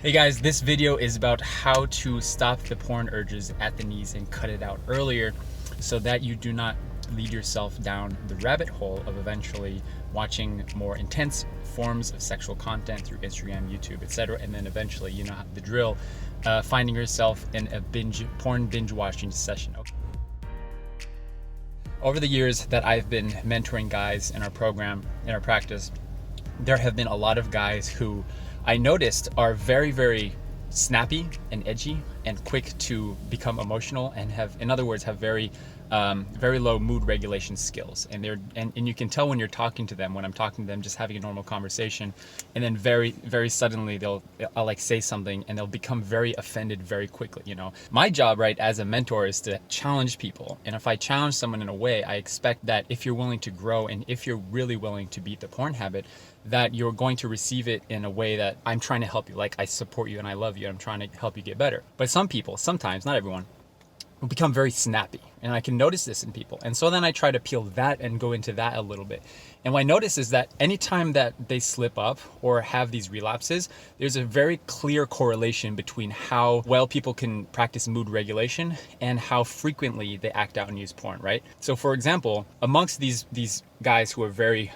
Hey guys, this video is about how to stop the porn urges at the knees and cut it out earlier so that you do not lead yourself down the rabbit hole of eventually watching more intense forms of sexual content through Instagram, YouTube, etc. And then eventually, you know the drill, finding yourself in a porn binge watching session. Okay. Over the years that I've been mentoring guys in our program, in our practice, there have been a lot of guys who I noticed are very, very snappy and edgy and quick to become emotional and have, in other words, have very low mood regulation skills. And you can tell when you're talking to them, when I'm talking to them, just having a normal conversation, and then very, very suddenly I'll like say something and they'll become very offended very quickly. You know, my job, right, as a mentor is to challenge people. And if I challenge someone in a way, I expect that if you're willing to grow and if you're really willing to beat the porn habit, that you're going to receive it in a way that I'm trying to help you, like I support you and I love you, I'm trying to help you get better. But some people, sometimes, not everyone, will become very snappy, and I can notice this in people. And so then I try to peel that and go into that a little bit. And what I notice is that anytime that they slip up or have these relapses, there's a very clear correlation between how well people can practice mood regulation and how frequently they act out and use porn, right? So for example, amongst these guys who are very,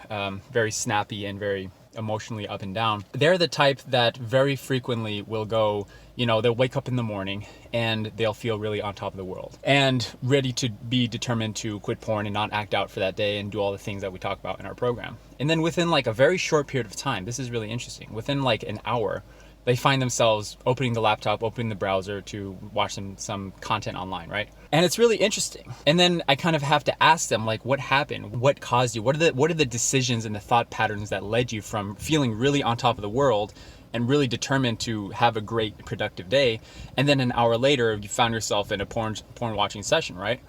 very snappy and very emotionally up and down, they're the type that very frequently will go, you know, they'll wake up in the morning and they'll feel really on top of the world and ready to be determined to quit porn and not act out for that day and do all the things that we talk about in our program. And then within like a very short period of time, this is really interesting, within like an hour, they find themselves opening the laptop, opening the browser to watch some content online, right? And it's really interesting. And then I kind of have to ask them, like, what happened? What caused you? What are the decisions and the thought patterns that led you from feeling really on top of the world and really determined to have a great productive day, and then an hour later you found yourself in a porn watching session, right?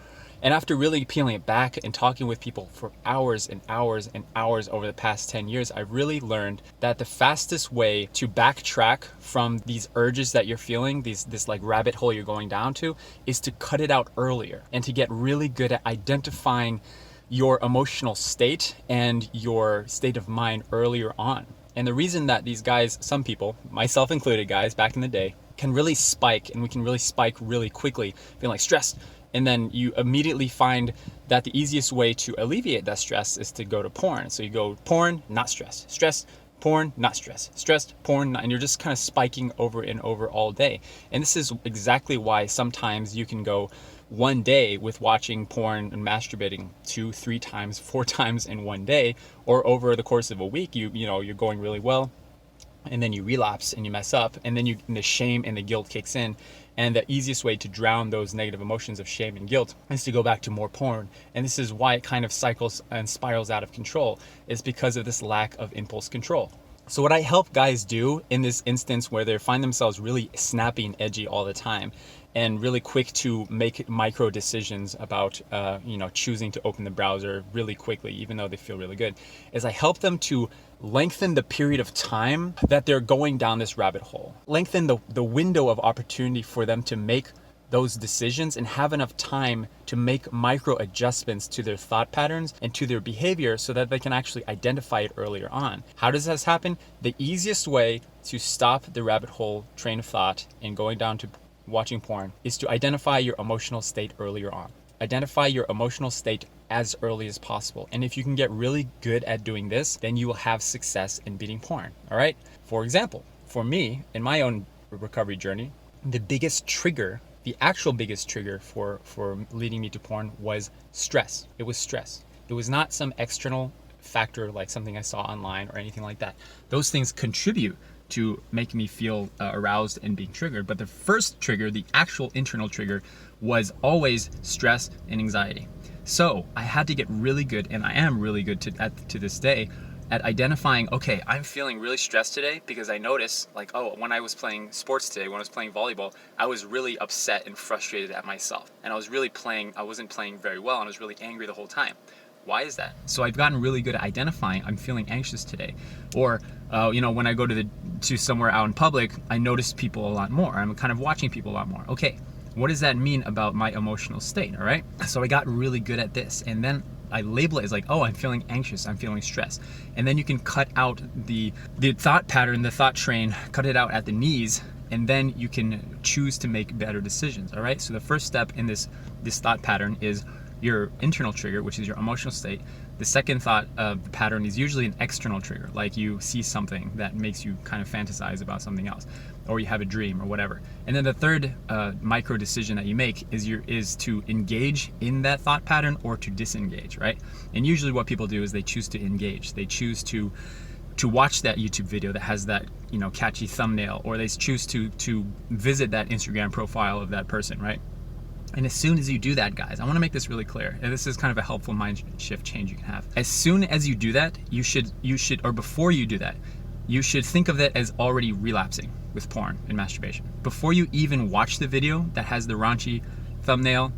And after really peeling it back and talking with people for hours and hours and hours over the past 10 years, I've really learned that the fastest way to backtrack from these urges that you're feeling, this like rabbit hole you're going down to, is to cut it out earlier and to get really good at identifying your emotional state and your state of mind earlier on. And the reason that these guys, some people, myself included, guys back in the day, can really spike, and we can really spike really quickly, feeling like stressed. And then you immediately find that the easiest way to alleviate that stress is to go to porn. So you go porn, not stress, stress, porn, not stress, stressed, porn, and you're just kind of spiking over and over all day. And this is exactly why sometimes you can go one day with watching porn and masturbating 2, 3 times, 4 times in one day, or over the course of a week, you're going really well. And then you relapse and you mess up, and then the shame and the guilt kicks in. And the easiest way to drown those negative emotions of shame and guilt is to go back to more porn. And this is why it kind of cycles and spirals out of control, is because of this lack of impulse control. So what I help guys do in this instance where they find themselves really snappy and edgy all the time and really quick to make micro decisions about choosing to open the browser really quickly, even though they feel really good, is I help them to lengthen the period of time that they're going down this rabbit hole, lengthen the window of opportunity for them to make those decisions and have enough time to make micro adjustments to their thought patterns and to their behavior so that they can actually identify it earlier on. How does this happen? The easiest way to stop the rabbit hole train of thought and going down to watching porn is to identify your emotional state earlier on. Identify your emotional state as early as possible. And if you can get really good at doing this, then you will have success in beating porn. All right. For example, for me, in my own recovery journey, the actual biggest trigger for leading me to porn was stress. It was stress. It was not some external factor like something I saw online or anything like that. Those things contribute to make me feel aroused and being triggered. But the first trigger, the actual internal trigger, was always stress and anxiety. So I had to get really good, and I am really good to this day, at identifying, okay, I'm feeling really stressed today because I noticed, like, when I was playing sports today, when I was playing volleyball, I was really upset and frustrated at myself. And I wasn't playing very well, and I was really angry the whole time. Why is that? So I've gotten really good at identifying, I'm feeling anxious today. Or, when I go to somewhere out in public, I notice people a lot more. I'm kind of watching people a lot more. Okay, what does that mean about my emotional state, all right? So I got really good at this. And then I label it as like, oh, I'm feeling anxious, I'm feeling stressed. And then you can cut out the thought pattern, the thought train, cut it out at the knees, and then you can choose to make better decisions. All right. So the first step in this thought pattern is your internal trigger, which is your emotional state. The second thought pattern is usually an external trigger, like you see something that makes you kind of fantasize about something else, or you have a dream or whatever. And then the third micro decision that you make is to engage in that thought pattern or to disengage, right? And usually what people do is they choose to engage. They choose to watch that YouTube video that has that, you know, catchy thumbnail, or they choose to visit that Instagram profile of that person, right? And as soon as you do that, guys, I want to make this really clear, and this is kind of a helpful mind shift change you can have. As soon as you do that, you should, or before you do that, you should think of that as already relapsing with porn and masturbation. Before you even watch the video that has the raunchy thumbnail,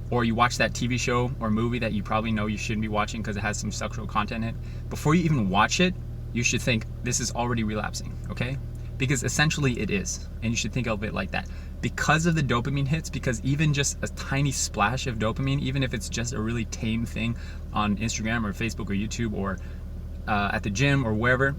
or you watch that TV show or movie that you probably know you shouldn't be watching because it has some sexual content in it, before you even watch it, you should think this is already relapsing, okay? Because essentially it is, and you should think of it like that. Because of the dopamine hits, because even just a tiny splash of dopamine, even if it's just a really tame thing on Instagram or Facebook or YouTube or at the gym or wherever,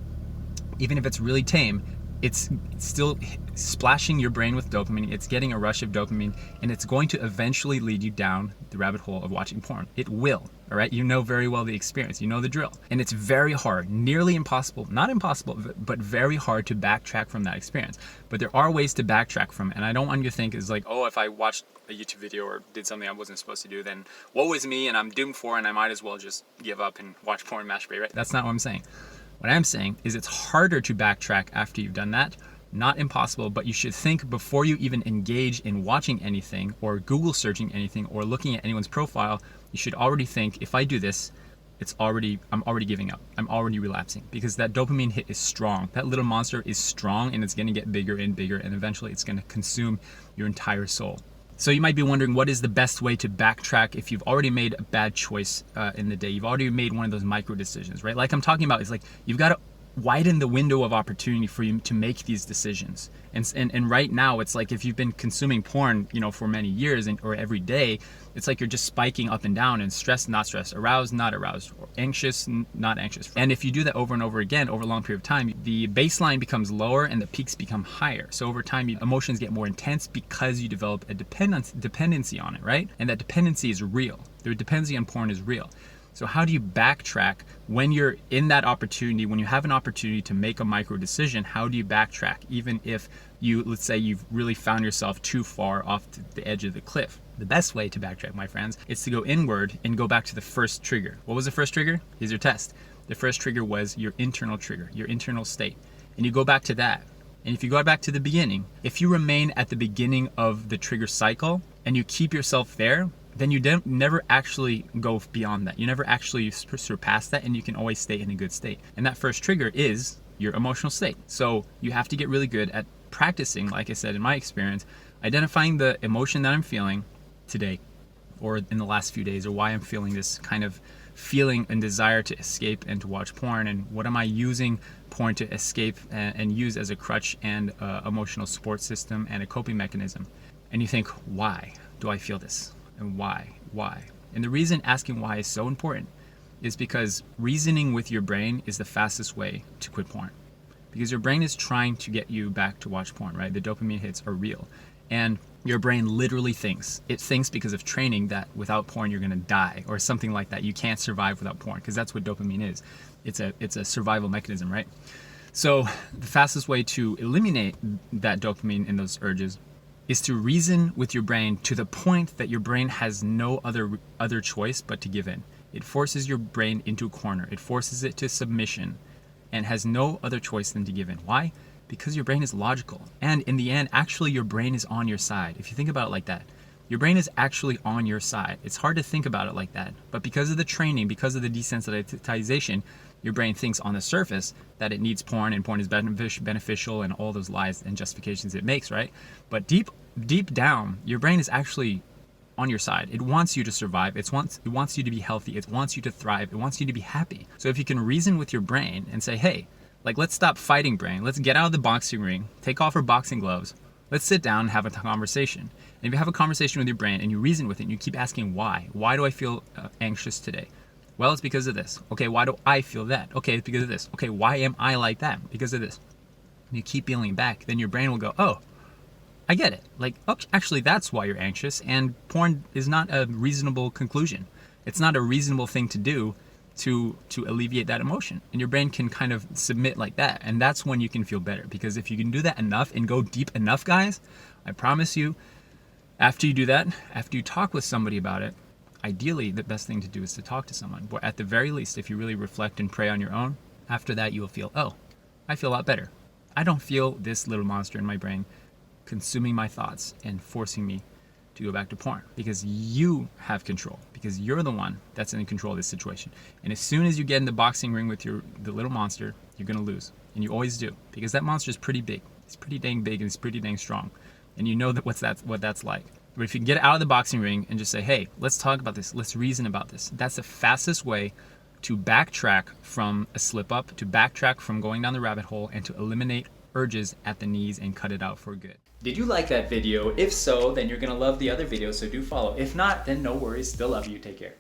even if it's really tame, it's still splashing your brain with dopamine. It's getting a rush of dopamine, and it's going to eventually lead you down the rabbit hole of watching porn. It will, all right? You know very well the experience. You know the drill. And it's very hard, nearly impossible, not impossible, but very hard to backtrack from that experience. But there are ways to backtrack from it. And I don't want you to think it's like, oh, if I watched a YouTube video or did something I wasn't supposed to do, then woe is me and I'm doomed for, and I might as well just give up and watch porn and masturbate, right? That's not what I'm saying. What I'm saying is it's harder to backtrack after you've done that. Not impossible, but you should think before you even engage in watching anything or Google searching anything or looking at anyone's profile, you should already think, if I do this, I'm already giving up. I'm already relapsing, because that dopamine hit is strong. That little monster is strong, and it's going to get bigger and bigger, and eventually it's going to consume your entire soul. So you might be wondering, what is the best way to backtrack if you've already made a bad choice in the day? You've already made one of those micro decisions, right? Like I'm talking about, is like you've got to widen the window of opportunity for you to make these decisions. And right now, it's like if you've been consuming porn, you know, for many years or every day, it's like you're just spiking up and down, and stressed, not stressed, aroused, not aroused, or anxious, not anxious. And if you do that over and over again over a long period of time, the baseline becomes lower and the peaks become higher. So over time, emotions get more intense because you develop a dependency on it, right? And that dependency is real. The dependency on porn is real. So how do you backtrack when you're in that opportunity, when you have an opportunity to make a micro decision? How do you backtrack, even if let's say you've really found yourself too far off the edge of the cliff? The best way to backtrack, my friends, is to go inward and go back to the first trigger. What was the first trigger? Here's your test. The first trigger was your internal trigger, your internal state. And you go back to that. And if you go back to the beginning, if you remain at the beginning of the trigger cycle and you keep yourself there, then you never actually go beyond that. You never actually surpass that, and you can always stay in a good state. And that first trigger is your emotional state. So you have to get really good at practicing, like I said, in my experience, identifying the emotion that I'm feeling today or in the last few days, or why I'm feeling this kind of feeling and desire to escape and to watch porn, and what am I using porn to escape and use as a crutch and emotional support system and a coping mechanism. And you think, why do I feel this? And why? And the reason asking why is so important is because reasoning with your brain is the fastest way to quit porn. Because your brain is trying to get you back to watch porn, right? The dopamine hits are real. And your brain literally thinks. It thinks because of training that without porn you're gonna die or something like that. You can't survive without porn, because that's what dopamine is. It's a survival mechanism, right? So the fastest way to eliminate that dopamine and those urges is to reason with your brain to the point that your brain has no other choice but to give in. It forces your brain into a corner. It forces it to submission and has no other choice than to give in. Why? Because your brain is logical. And in the end, actually your brain is on your side. If you think about it like that, your brain is actually on your side. It's hard to think about it like that. But because of the training, because of the desensitization, your brain thinks on the surface that it needs porn and porn is beneficial and all those lies and justifications it makes, right? But deep down, your brain is actually on your side. It wants you to survive. It wants you to be healthy. It wants you to thrive. It wants you to be happy. So if you can reason with your brain and say, hey, like, let's stop fighting, brain. Let's get out of the boxing ring, take off our boxing gloves. Let's sit down and have a conversation. And if you have a conversation with your brain and you reason with it and you keep asking why do I feel anxious today? Well, it's because of this. Okay, why do I feel that? Okay, it's because of this. Okay, why am I like that? Because of this. You keep peeling back, then your brain will go, oh, I get it. Like, okay, actually, that's why you're anxious, and porn is not a reasonable conclusion. It's not a reasonable thing to do to alleviate that emotion. And your brain can kind of submit like that, and that's when you can feel better. Because if you can do that enough and go deep enough, guys, I promise you, after you do that, after you talk with somebody about it, ideally, the best thing to do is to talk to someone. But at the very least, if you really reflect and pray on your own, after that, you will feel, oh, I feel a lot better. I don't feel this little monster in my brain consuming my thoughts and forcing me to go back to porn, because you have control, because you're the one that's in control of this situation. And as soon as you get in the boxing ring with the little monster, you're gonna lose, and you always do, because that monster is pretty big. It's pretty dang big and it's pretty dang strong, and you know that what that's like. But if you can get out of the boxing ring and just say, hey, let's talk about this, let's reason about this, that's the fastest way to backtrack from a slip up, to backtrack from going down the rabbit hole, and to eliminate urges at the knees and cut it out for good. Did you like that video? If so, then you're gonna love the other videos, so do follow. If not, then no worries, still love you, take care.